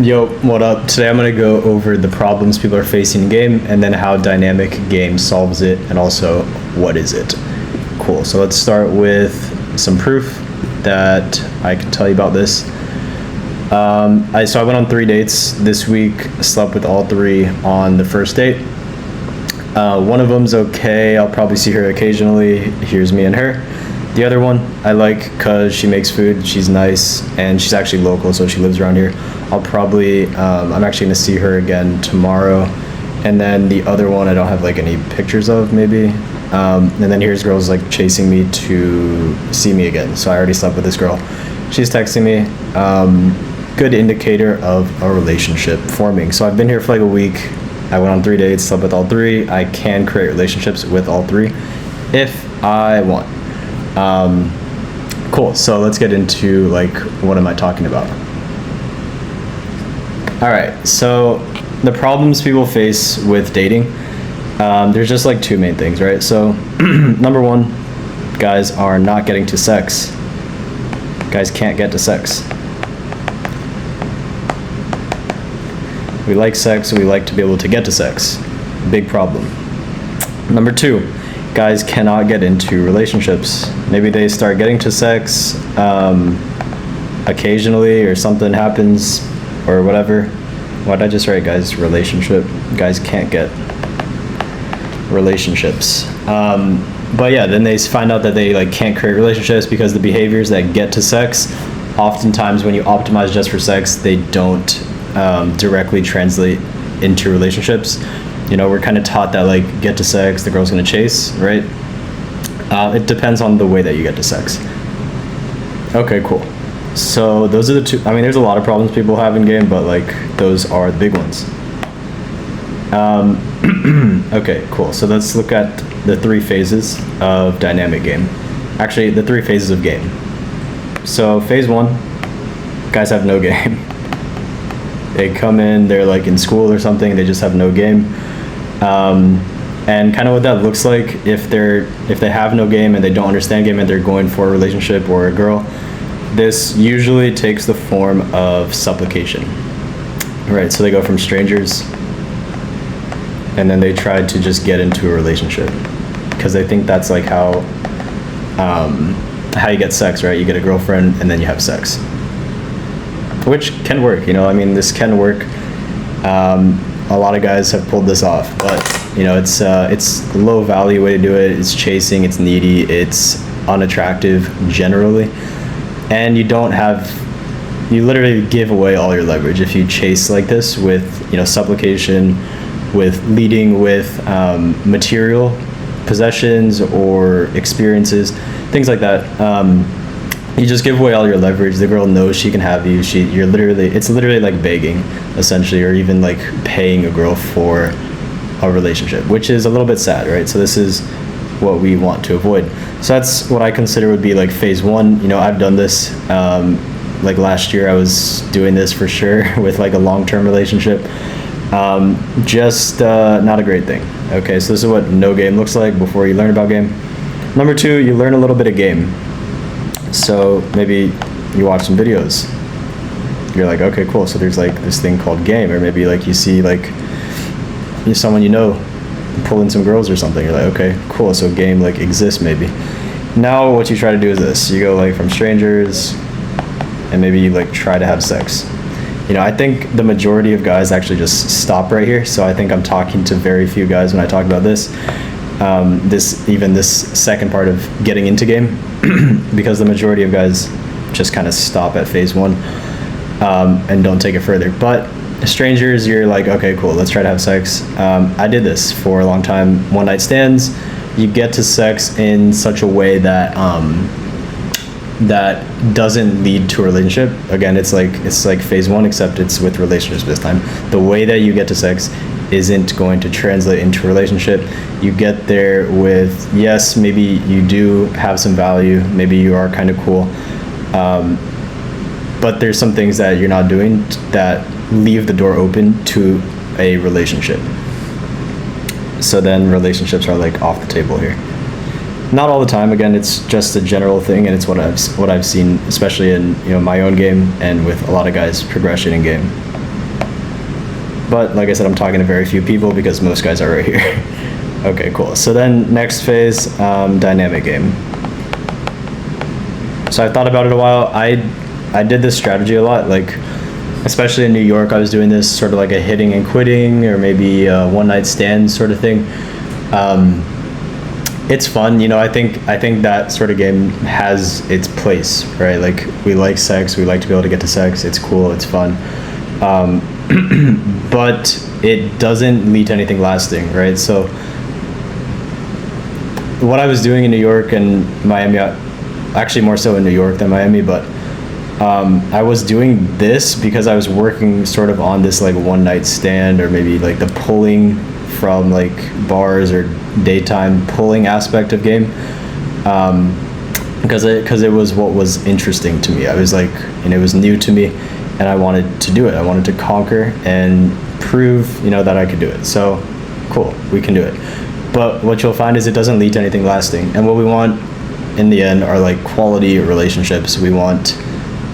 Yo, what up? Today I'm going to go over the problems people are facing in game and then how dynamic game solves it and also what is it. Cool. So let's start with some proof that I can tell you about this. So I went on 3 dates this week, slept with all 3 on the first date. One of them's okay. I'll probably see her occasionally. Here's me and her. The other one I like because she makes food, she's nice, and she's actually local, so she lives around here. I'm actually gonna see her again tomorrow. And then the other one I don't have like any pictures of, maybe. And then here's girls like chasing me to see me again. So I already slept with this girl. She's texting me. Good indicator of a relationship forming. So I've been here for like a week. I went on 3 dates, slept with all 3. I can create relationships with all 3 if I want. Cool. So let's get into like, what am I talking about? All right. So the problems people face with dating, there's just like 2 main things, right? So number 1, guys are not getting to sex. Guys can't get to sex. We like sex. We like to be able to get to sex. Big problem. Number 2, guys cannot get into relationships. Maybe they start getting to sex occasionally or something happens or whatever. Why'd I just write guys relationship? Guys can't get relationships. But yeah, then they find out that they like can't create relationships because the behaviors that get to sex, oftentimes when you optimize just for sex, they don't directly translate into relationships. You know, we're kind of taught that like get to sex, the girl's gonna chase, right? It depends on the way that you get to sex. Okay, cool. So those are the 2. I mean, there's a lot of problems people have in game, but like those are the big ones. Okay, cool. So let's look at the 3 phases of dynamic game. Actually, the 3 phases of game. So phase 1, guys have no game. They come in, they're like in school or something, they just have no game. And kind of what that looks like if they have no game and they don't understand game and they're going for a relationship or a girl, this usually takes the form of supplication. Right, so they go from strangers and then they try to just get into a relationship because they think that's like how you get sex, right? You get a girlfriend and then you have sex, which can work, you know. I mean, this can work. A lot of guys have pulled this off, but you know, it's a low value way to do it. It's chasing, it's needy, it's unattractive generally, and you literally give away all your leverage if you chase like this with, you know, supplication, with leading with material possessions or experiences, things like that. You just give away all your leverage. The girl knows she can have you. It's literally like begging, essentially, or even like paying a girl for a relationship, which is a little bit sad, right? So this is what we want to avoid. So that's what I consider would be like phase 1. You know, I've done this. Like last year, I was doing this for sure with like a long-term relationship. Just not a great thing. Okay, so this is what no game looks like before you learn about game. Number 2, you learn a little bit of game. So maybe you watch some videos. You're like, okay, cool. So there's like this thing called game, or maybe like you see like someone you know pulling some girls or something. You're like, okay, cool. So game like exists maybe. Now what you try to do is this. You go like from strangers, and maybe you like try to have sex. You know, I think the majority of guys actually just stop right here. So I think I'm talking to very few guys when I talk about this. This second part of getting into game, because the majority of guys just kind of stop at phase 1 and don't take it further. But strangers, you're like, okay, cool, let's try to have sex. I did this for a long time. One night stands, you get to sex in such a way that that doesn't lead to a relationship. Again, it's like phase 1, except it's with relationships this time. The way that you get to sex isn't going to translate into a relationship. You get there with, yes, maybe you do have some value, maybe you are kind of cool, but there's some things that you're not doing that leave the door open to a relationship. So then relationships are like off the table here. Not all the time. Again, it's just a general thing, and it's what I've seen, especially in, you know, my own game and with a lot of guys' progression in game. But like I said, I'm talking to very few people because most guys are right here. Okay, cool. So then next phase, dynamic game. So I thought about it a while. I did this strategy a lot, like especially in New York. I was doing this sort of like a hitting and quitting, or maybe a one night stand sort of thing. It's fun, you know. I think that sort of game has its place, right? Like, we like sex, we like to be able to get to sex. It's cool, it's fun, but it doesn't lead to anything lasting, right? So what I was doing in New York and Miami, actually more so in New York than Miami, but I was doing this because I was working sort of on this like one night stand, or maybe like the pulling from like bars or daytime pulling aspect of game, because it was what was interesting to me. I was like, and it was new to me, and I wanted to do it. I wanted to conquer and prove, you know, that I could do it. So cool, we can do it. But what you'll find is it doesn't lead to anything lasting. And what we want in the end are like quality relationships. We want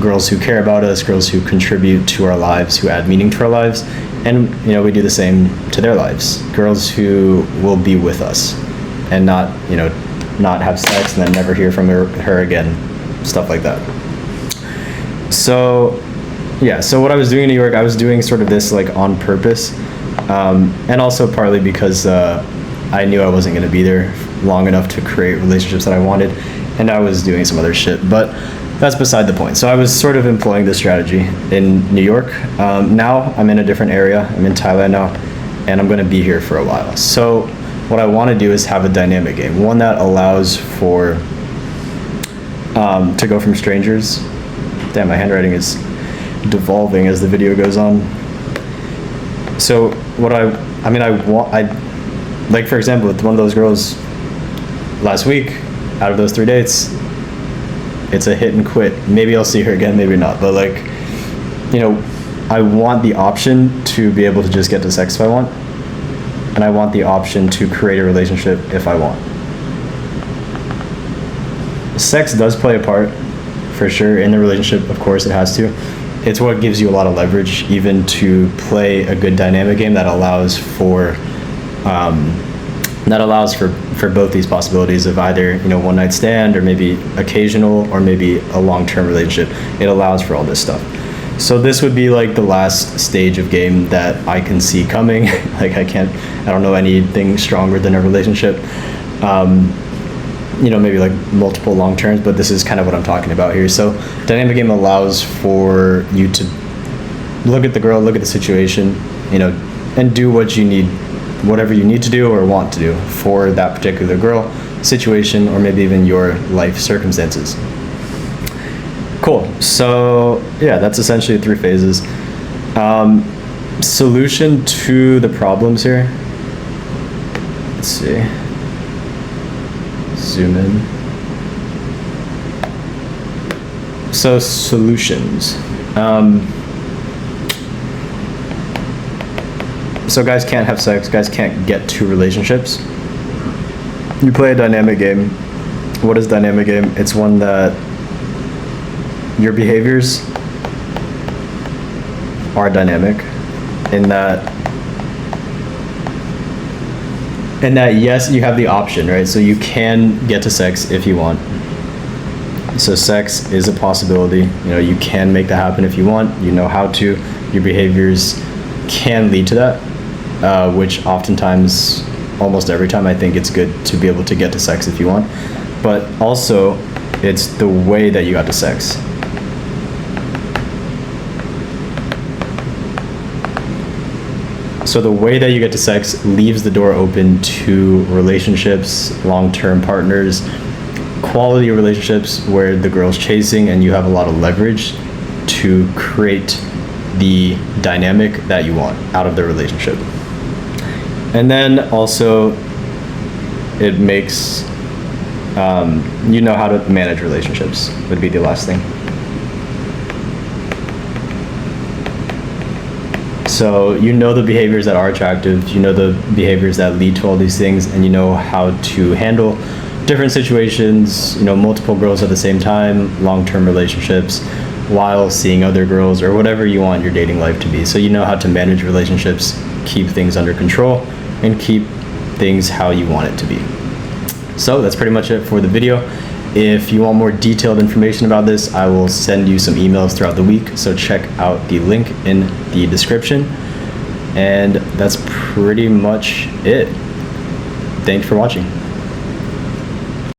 girls who care about us, girls who contribute to our lives, who add meaning to our lives. And, you know, we do the same to their lives. Girls who will be with us and not, you know, not have sex and then never hear from her again, stuff like that. So, yeah, so what I was doing in New York, I was doing sort of this like on purpose, and also partly because I knew I wasn't going to be there long enough to create relationships that I wanted, and I was doing some other shit, but that's beside the point. So I was sort of employing this strategy in New York. Now I'm in a different area. I'm in Thailand now, and I'm going to be here for a while. So what I want to do is have a dynamic game, one that allows for to go from strangers. Damn, my handwriting is devolving as the video goes on. So what I like, for example, with one of those girls last week, out of those 3 dates, it's a hit and quit. Maybe I'll see her again, maybe not. But like, you know, I want the option to be able to just get to sex if I want. And I want the option to create a relationship if I want. Sex does play a part, for sure, in the relationship. Of course, it has to. It's what gives you a lot of leverage, even to play a good dynamic game that allows for both these possibilities of either, you know, one night stand, or maybe occasional, or maybe a long-term relationship. It allows for all this stuff. So this would be like the last stage of game that I can see coming. Like, I don't know anything stronger than a relationship. You know, maybe like multiple long terms, but this is kind of what I'm talking about here. So dynamic game allows for you to look at the girl, look at the situation, you know, and do what you need, whatever you need to do or want to do for that particular girl, situation, or maybe even your life circumstances. Cool. So yeah, that's essentially 3 phases. Solution to the problems here. Let's see. Zoom in. So solutions. So guys can't have sex, guys can't get to relationships. You play a dynamic game. What is dynamic game? It's one that your behaviors are dynamic in that yes, you have the option, right? So you can get to sex if you want. So sex is a possibility. You know, you can make that happen if you want. You know how to. Your behaviors can lead to that, which oftentimes, almost every time, I think it's good to be able to get to sex if you want. But also, it's the way that you got to sex. So the way that you get to sex leaves the door open to relationships, long-term partners, quality relationships where the girl's chasing and you have a lot of leverage to create the dynamic that you want out of the relationship. And then also it makes, you know how to manage relationships would be the last thing. So you know the behaviors that are attractive, you know the behaviors that lead to all these things, and you know how to handle different situations, you know, multiple girls at the same time, long-term relationships, while seeing other girls or whatever you want your dating life to be. So you know how to manage relationships, keep things under control, and keep things how you want it to be. So that's pretty much it for the video. If you want more detailed information about this, I will send you some emails throughout the week, so check out the link in the description. And that's pretty much it. Thanks for watching.